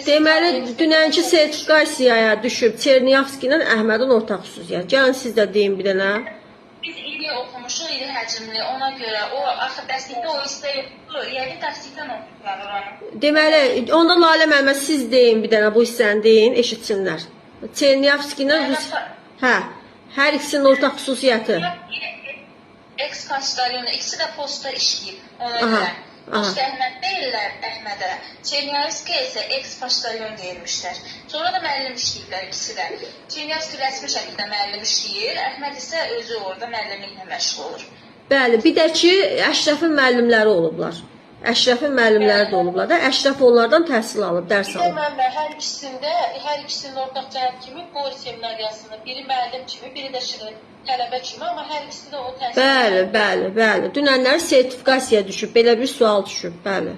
Deməli, dünənki sertifikasiyaya düşüb Çernyavski ilə Əhmədin ortaq xüsusiyyəti. Gəlin siz də deyin bir dənə. Biz iri oxumuşuq, iri həcmli, ona görə o axı dəstəkdə o istə yoxdur, yəni dəstəkdən oxuyurlar oranı. Deməli, onda Lalə müəllimə siz deyin bir dənə bu hissəni deyin, eşitsinlər. Çernyavski ilə hə, hər ikisinin ortaq xüsusiyyəti. Eks-poçtalyon, ikisi də posta işləyib, ona görə. Posta Əhməd deyirlər Əhmədə, Çernyavski isə eks-poçtalyon deyilmişlər. Sonra da müəllim işləyiblər ikisi də. Çernyavski rəsmi şəkildə müəllim işləyir, Əhməd isə özü orada müəllimliklə məşğul olur. Bəli, bir də ki, Əşrəfin müəllimləri olublar. Əşrəfin müəllimləri də olublar da. Əşrəf onlardan təhsil alıb, dərs alıb. Mən hər ikisinin ortaq cəhət kimi Qori seminariyasında biri müəllim kimi, biri də tələbə kimi, amma hər ikisi də o təhsil. Bəli. Dünənlər sertifikasiya düşüb, belə bir sual düşüb, bəli.